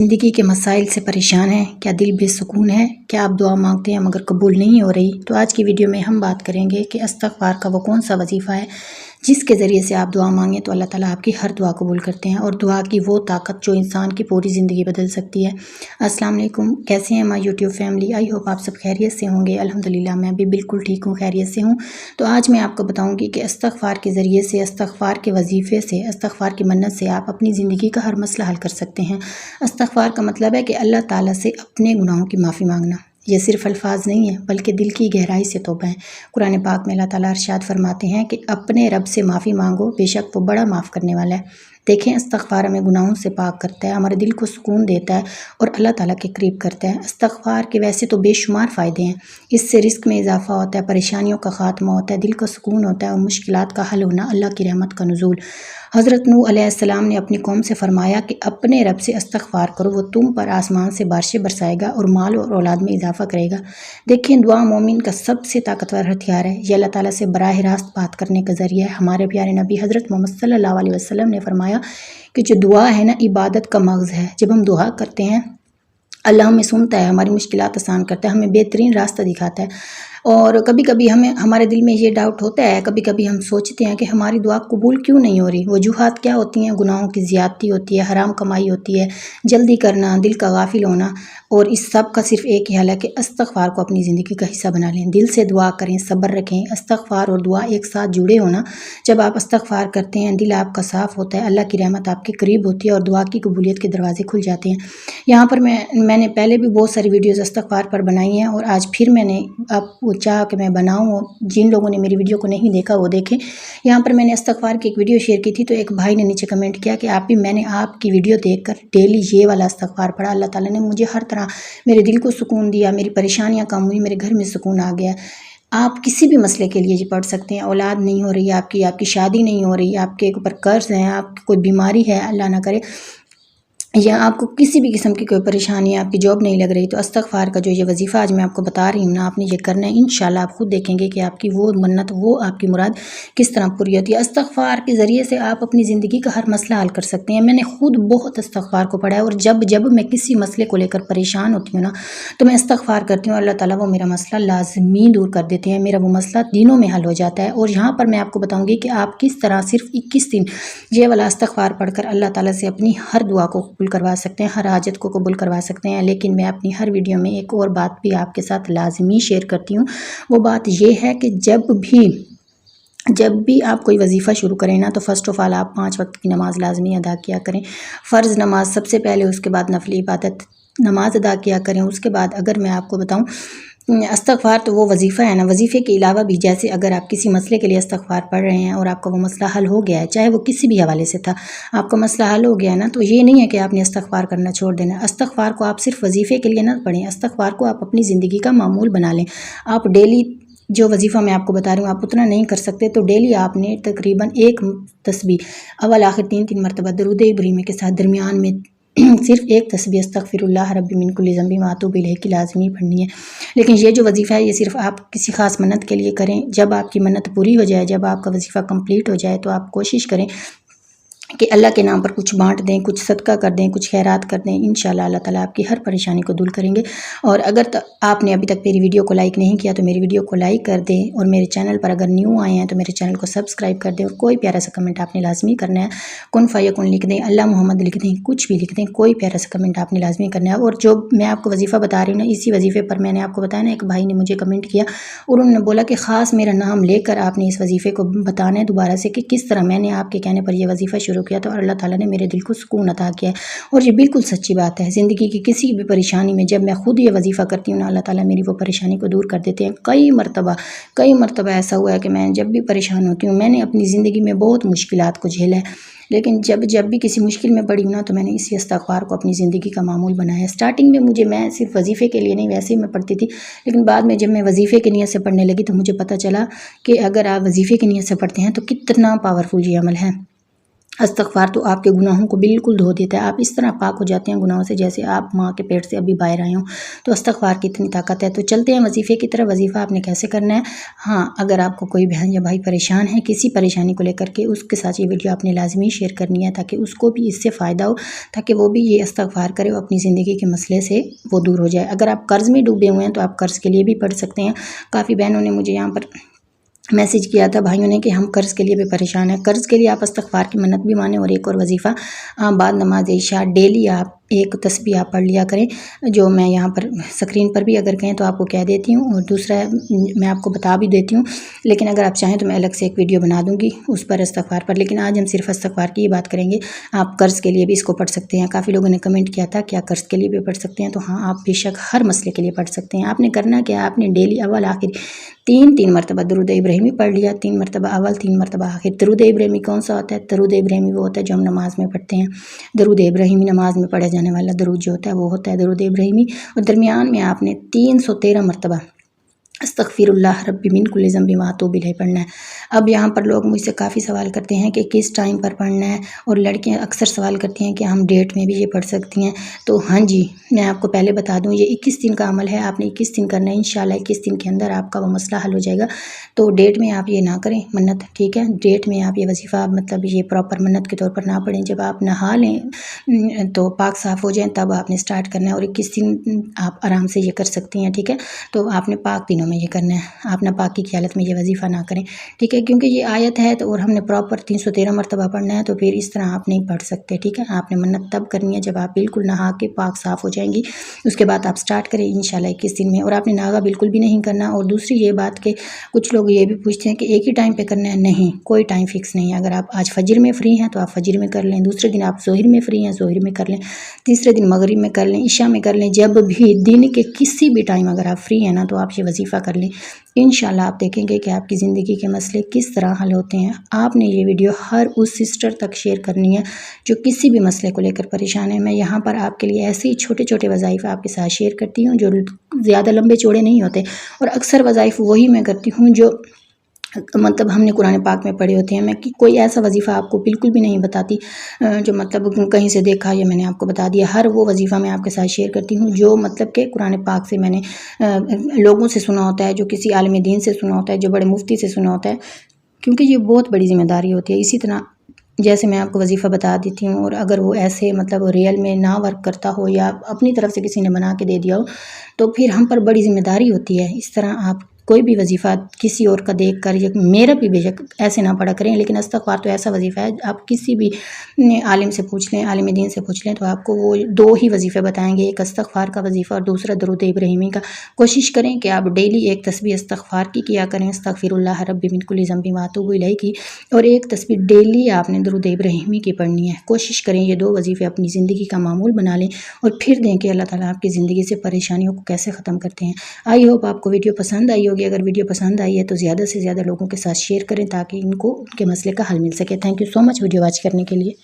ज़िंदगी के मसाइल से परेशान हैं? क्या दिल बेसुकून है? क्या आप दुआ मांगते हैं मगर कबूल नहीं हो रही? तो आज की वीडियो में हम बात करेंगे कि इस्तिग़फ़ार का वो कौन सा वजीफ़ा है जिसके ज़रिए से आप दुआ मांगें तो अल्लाह ताला आपकी हर दुआ कबूल करते हैं, और दुआ की वो ताकत जो इंसान की पूरी ज़िंदगी बदल सकती है। अस्सलाम वालेकुम, कैसे हैं my YouTube family? I hope आप सब खैरियत से होंगे। अल्हम्दुलिल्लाह मैं भी बिल्कुल ठीक हूँ, खैरियत से हूँ। तो आज मैं आपको बताऊँगी कि इस्तिग़फ़ार के ज़रिए से, इस्तिग़फ़ार के वजीफ़े से, इस्तिग़फ़ार की मन्नत से आप अपनी ज़िंदगी का हर मसला हल कर सकते हैं। इस्तिग़फ़ार का मतलब है कि अल्लाह ताला से अपने गुनाहों की माफ़ी मांगना। ये सिर्फ़ अल्फाज नहीं है बल्कि दिल की गहराई से तौबा है। कुरान पाक में अल्लाह ताला इरशाद फरमाते हैं कि अपने रब से माफ़ी मांगो, बेशक वो बड़ा माफ़ करने वाला है। देखें, इस्तिग़फ़ार हमें गुनाहों से पाक करता है, हमारे दिल को सुकून देता है और अल्लाह ताला के करीब करता है। इस्तिग़फ़ार के वैसे तो बेशुमार फ़ायदे हैं। इससे रिज़्क़ में इजाफ़ा होता है, परेशानियों का ख़ात्मा होता है, दिल का सुकून होता है और मुश्किलात का हल होना, अल्लाह की रहमत का नुज़ूल। हज़रत नूह अलैहिस्सलाम ने अपनी कौम से फ़रमाया कि अपने रब से इस्तिग़फ़ार करो, वो तुम पर आसमान से बारिशें बरसाएगा और माल और औलाद में इजाफ़ा करेगा। देखें, दुआ मोमिन का सबसे ताकतवर हथियार है। ये अल्लाह ताला से बराह रास्त बात करने का ज़रिया है। हमारे प्यारे नबी हज़रत मोहम्मद सल्लल्लाहु अलैहि वसल्लम ने फरमाया कि जो दुआ है ना, इबादत का मग़ज़ है। जब हम दुआ करते हैं, अल्लाह हमें सुनता है, हमारी मुश्किलात आसान करता है, हमें बेहतरीन रास्ता दिखाता है। और कभी कभी हमें हमारे दिल में ये डाउट होता है, कभी कभी हम सोचते हैं कि हमारी दुआ कबूल क्यों नहीं हो रही। वजूहात क्या होती हैं? गुनाहों की ज़्यादती होती है, हराम कमाई होती है, जल्दी करना, दिल का गाफिल होना। और इस सब का सिर्फ एक ही हल है कि इस्तिग़फ़ार को अपनी ज़िंदगी का हिस्सा बना लें, दिल से दुआ करें, सब्र रखें। इस्तिग़फ़ार और दुआ एक साथ जुड़े होना। जब आप इस्तिग़फ़ार करते हैं, दिल आपका साफ़ होता है, अल्लाह की रहमत आपके करीब होती है और दुआ की कबूलियत के दरवाजे खुल जाते हैं। यहाँ पर मैंने पहले भी बहुत सारी वीडियोज़ इस्तिग़फ़ार पर बनाई हैं और आज फिर मैंने आपको चाहा कि मैं बनाऊँ, और जिन लोगों ने मेरी वीडियो को नहीं देखा वो देखें। यहाँ पर मैंने इस्तिग़फ़ार की एक वीडियो शेयर की थी, तो एक भाई ने नीचे कमेंट किया कि मैंने आपकी वीडियो देखकर डेली ये वाला इस्तिग़फ़ार पढ़ा, अल्लाह ताला ने मुझे हर तरह मेरे दिल को सुकून दिया, मेरी परेशानियाँ कम हुई, मेरे घर में सुकून आ गया। आप किसी भी मसले के लिए ये पढ़ सकते हैं। औलाद नहीं हो रही है आपकी शादी नहीं हो रही, आपके ऊपर कर्ज़ है, आपकी कोई बीमारी है, अल्लाह ना करे, या आपको किसी भी किस्म की कोई परेशानी है, आपकी जॉब नहीं लग रही, तो इस्तिग़फ़ार का जो ये वजीफ़ा आज मैं आपको बता रही हूँ ना, आपने ये करना है। इंशाल्लाह आप खुद देखेंगे कि आपकी वो मन्नत, वो आपकी मुराद किस तरह पूरी होती है। इस्तिग़फ़ार के ज़रिए से आप अपनी ज़िंदगी का हर मसला हल कर सकते हैं। मैंने खुद बहुत इस्तिग़फ़ार को पढ़ा है, और जब मैं किसी मसले को लेकर परेशान होती हूँ ना, तो मैं इस्तिग़फ़ार करती हूँ, अल्लाह ताला वो मेरा मसला लाज़मी दूर कर देते हैं। मेरा वो मसला दिनों में हल हो जाता है। और यहाँ पर मैं आपको बताऊँगी कि आप किस तरह सिर्फ 21 दिन ये वाला इस्तिग़फ़ार पढ़कर अल्लाह ताला से अपनी हर दुआ को कबूल करवा सकते हैं, हर हाजत को कबूल करवा सकते हैं। लेकिन मैं अपनी हर वीडियो में एक और बात भी आपके साथ लाज़मी शेयर करती हूँ। वो बात ये है कि जब भी आप कोई वजीफ़ा शुरू करें ना, तो फ़र्स्ट ऑफ़ ऑल आप 5 वक्त की नमाज़ लाज़मी अदा किया करें। फ़र्ज़ नमाज सबसे पहले, उसके बाद नफली इबादत नमाज अदा किया करें। उसके बाद अगर मैं आपको बताऊँ, इस्तिग़फ़ार तो वो वजीफ़ा है ना, वजीफ़े के अलावा भी, जैसे अगर आप किसी मसले के लिए इस्तिग़फ़ार पढ़ रहे हैं और आपका वो मसला हल हो गया है, चाहे वो किसी भी हवाले से था, आपका मसला हल हो गया है ना, तो ये नहीं है कि आपने इस्तिग़फ़ार करना छोड़ देना। इस्तिग़फ़ार को आप सिर्फ वजीफ़े के लिए ना पढ़ें, इस्तिग़फ़ार को आप अपनी ज़िंदगी का मामूल बना लें। आप डेली जो वजीफ़ा मैं आपको बता रही हूँ, आप उतना नहीं कर सकते, तो डेली आपने तकरीबन एक तस्बीह अव्वल आखिर 3-3 मरतबा दरूद इब्राहिमी के साथ दरमियान में सिर्फ एक तस्बीह अस्तग़फ़िरुल्लाह रब्बी मिन कुल्लि ज़ंबि व अतूबु इलैहि की लाज़मी पढ़नी है। लेकिन ये जो वजीफ़ा है, ये सिर्फ आप किसी ख़ास मन्नत के लिए करें। जब आपकी मन्नत पूरी हो जाए, जब आपका वजीफ़ा कंप्लीट हो जाए, तो आप कोशिश करें कि अल्लाह के नाम पर कुछ बाँट दें, कुछ सदका कर दें, कुछ खैरात कर दें। इंशाअल्लाह अल्लाह ताला आपकी हर परेशानी को दूर करेंगे। और अगर आपने अभी तक मेरी वीडियो को लाइक नहीं किया, तो मेरी वीडियो को लाइक कर दें, और मेरे चैनल पर अगर न्यू आए हैं तो मेरे चैनल को सब्सक्राइब कर दें। और कोई प्यारा सा कमेंट आपने लाज़मी करना है, कुन फ़यकुन लिख दें, अल्लाह मोहम्मद लिख दें, कुछ भी लिख दें, कोई प्यारा सा कमेंट आपने लाज़मी करना है। और जो मैं आपको वजीफ़ा बता रही हूँ ना, इसी वजीफ़े पर मैंने आपको बताया ना, एक भाई ने मुझे कमेंट किया और उन्होंने बोला कि ख़ास मेरा नाम लेकर आपने इस वजीफ़े को बताना है दोबारा से, कि किस तरह मैंने आपके कहने पर यह वजीफ़ा शुरू किया था और अल्लाह ताला ने मेरे दिल को सुकून अता किया है। और ये बिल्कुल सच्ची बात है। ज़िंदगी की किसी भी परेशानी में जब मैं खुद ये वजीफ़ा करती हूँ ना, अल्लाह ताला मेरी वो परेशानी को दूर कर देते हैं। कई मरतबा ऐसा हुआ है कि मैं जब भी परेशान होती हूँ, मैंने अपनी ज़िंदगी में बहुत मुश्किलात को झेला है, लेकिन जब भी किसी मुश्किल में पड़ी हूँ ना, तो मैंने इसी इस्तिग़फ़ार को अपनी ज़िंदगी का मामूल बनाया। स्टार्टिंग में मैं सिर्फ वजीफ़े के लिए नहीं, वैसे ही मैं पढ़ती थी, लेकिन बाद में जब मैं वजीफ़े की नीयत से पढ़ने लगी, तो मुझे पता चला कि अगर आप वजीफ़े की नीयत से पढ़ते हैं तो कितना पावरफुल ये अमल है। इस्तग़फ़ार तो आपके गुनाहों को बिल्कुल धो देता है। आप इस तरह पाक हो जाते हैं गुनाहों से जैसे आप माँ के पेट से अभी बाहर आए हों। तो इस्तग़फ़ार की इतनी ताकत है। तो चलते हैं वजीफ़े की तरफ। वजीफ़ा आपने कैसे करना है। हाँ, अगर आपको कोई बहन या भाई परेशान है किसी परेशानी को लेकर के, उसके साथ ये वीडियो आपने लाजमी शेयर करनी है ताकि उसको भी इससे फ़ायदा हो, ताकि वो भी ये इस्तग़फ़ार करे, वो अपनी ज़िंदगी के मसले से वो दूर हो जाए। अगर आप कर्ज़ में डूबे हुए हैं तो आप कर्ज़ के लिए भी पढ़ सकते हैं। काफ़ी बहनों ने मुझे यहाँ पर मैसेज किया था भाइयों ने कि हम कर्ज़ के लिए भी परेशान हैं। कर्ज़ के लिए आप इस्तग़फ़ार की मन्नत भी माने और एक और वजीफ़ा बाद नमाज इशा डेली आप एक तस्बीह आप पढ़ लिया करें, जो मैं यहाँ पर स्क्रीन पर भी अगर कहें तो आपको कह देती हूँ, और दूसरा मैं आपको बता भी देती हूँ, लेकिन अगर आप चाहें तो मैं अलग से एक वीडियो बना दूँगी उस पर इस्तग़फ़ार पर। लेकिन आज हम सिर्फ इस्तग़फ़ार की ही बात करेंगे। आप कर्ज़ के लिए भी इसको पढ़ सकते हैं। काफ़ी लोगों ने कमेंट किया था क्या कर्ज़ के लिए भी पढ़ सकते हैं, तो हाँ, आप बेशक हर मसले के लिए पढ़ सकते हैं। आपने करना क्या है, आपने डेली अव्वल आखिर 3 मरतबा दरूद इब्राहिमी पढ़ लिया, 3 मरतबा अव्वल 3 मरतबा आखिर। दरूद इब्राहिमी कौन सा होता है। दरूद इब्राहिमी वो होता है जो हम नमाज में पढ़ते हैं। दरूद इब्राहिमी नमाज में पढ़ा जाने वाला दरूद जो होता है वो होता है दरूद इब्राहिमी। और दरमियान में आपने 313 मरतबा अस्तग़फ़िरुल्लाह रब्बी मिन कुल्लि ज़ंबिन व अतूबु इलैह पढ़ना है। अब यहाँ पर लोग मुझसे काफ़ी सवाल करते हैं कि किस टाइम पर पढ़ना है, और लड़कियाँ अक्सर सवाल करती हैं कि हम डेट में भी ये पढ़ सकती हैं। तो हाँ जी, मैं आपको पहले बता दूँ ये 21 दिन का अमल है। आपने 21 दिन करना है, इंशाल्लाह 21 दिन के अंदर आपका वो मसला हल हो जाएगा। तो डेट में आप ये ना करें मन्नत, ठीक है। डेट में आप ये वजीफ़ा मतलब ये प्रॉपर मन्नत के तौर पर ना पढ़ें। जब आप नहा लें तो पाक साफ़ हो जाएँ तब आपने स्टार्ट करना है, और 21 दिन आप आराम से ये कर सकती हैं, ठीक है। तो आपने पाक दिनों में ये करना है, आप नापाकी की हालत में ये वजीफ़ा ना करें, ठीक है। क्योंकि ये आयत है तो और हमने प्रॉपर 313 मरतबा पढ़ना है, तो फिर इस तरह आप नहीं पढ़ सकते, ठीक है। आपने मन्नत तब करनी है जब आप बिल्कुल नहा के पाक साफ़ हो जाएंगी, उसके बाद आप स्टार्ट करें इंशाल्लाह 21 दिन में। और आपने नागा बिल्कुल भी नहीं करना। और दूसरी ये बात कि कुछ लोग ये भी पूछते हैं कि एक ही टाइम पर करना है। नहीं, कोई टाइम फिक्स नहीं है। अगर आप आज फजर में फ्री हैं तो आप फजर में कर लें, दूसरे दिन आप ज़ोहर में फ्री हैं ज़ोहर में कर लें, तीसरे दिन मगरिब में कर लें, इशा में कर लें। जब भी दिन के किसी भी टाइम अगर आप फ्री हैं ना तो आप ये वजीफ़ा कर लें। इंशाल्लाह आप देखेंगे कि आपकी ज़िंदगी के मसले किस तरह हल होते हैं। आपने ये वीडियो हर उस सिस्टर तक शेयर करनी है जो किसी भी मसले को लेकर परेशान है। मैं यहाँ पर आपके लिए ऐसे ही छोटे छोटे वज़ाइफ़ आपके साथ शेयर करती हूँ जो ज़्यादा लंबे चौड़े नहीं होते, और अक्सर वज़ाइफ़ वही मैं करती हूँ जो मतलब हमने कुरान पाक में पढ़े होते हैं। मैं कि कोई ऐसा वजीफ़ा आपको बिल्कुल भी नहीं बताती जो मतलब कहीं से देखा या मैंने आपको बता दिया। हर वो वजीफ़ा मैं आपके साथ शेयर करती हूँ जो मतलब कि कुरान पाक से मैंने लोगों से सुना होता है, जो किसी आलिम दीन से सुना होता है, जो बड़े मुफ्ती से सुना होता है, क्योंकि ये बहुत बड़ी ज़िम्मेदारी होती है। इसी तरह जैसे मैं आपको वजीफ़ा बता देती हूँ, और अगर वो ऐसे मतलब रियल में ना वर्क करता हो या अपनी तरफ से किसी ने बना के दे दिया हो तो फिर हम पर बड़ी ज़िम्मेदारी होती है। इस तरह आप कोई भी वजीफ़ा किसी और का देख कर, या मेरा भी बेशक ऐसे ना पढ़ा करें, लेकिन इस्तग़फ़ार तो ऐसा वजीफ़ा है आप किसी भी आलिम से पूछ लें, आलिम दीन से पूछ लें तो आपको वो 2 ही वजीफ़े बताएंगे, एक इस्तग़फ़ार का वजीफ़ा और दूसरा दरूद इब्राहिमी का। कोशिश करें कि आप डेली एक तस्बीह इस्तग़फ़ार की किया करें, अस्तग़फ़िरुल्लाह रब्बी मिन कुल्लि ज़ंबिन व अतूबु इलैह की, और एक तस्बीह डेली आपने दरूद इब्राहिमी की पढ़नी है। कोशिश करें ये 2 वजीफ़े अपनी ज़िंदगी का मामूल बना लें, और फिर दें कि अल्लाह ताला आपकी ज़िंदगी से परेशानियों को कैसे ख़त्म करते हैं। आई होप आपको वीडियो पसंद आई होगी। अगर वीडियो पसंद आई है तो ज़्यादा से ज़्यादा लोगों के साथ शेयर करें ताकि इनको उनके मसले का हल मिल सके। Thank you so much video watch करने के लिए।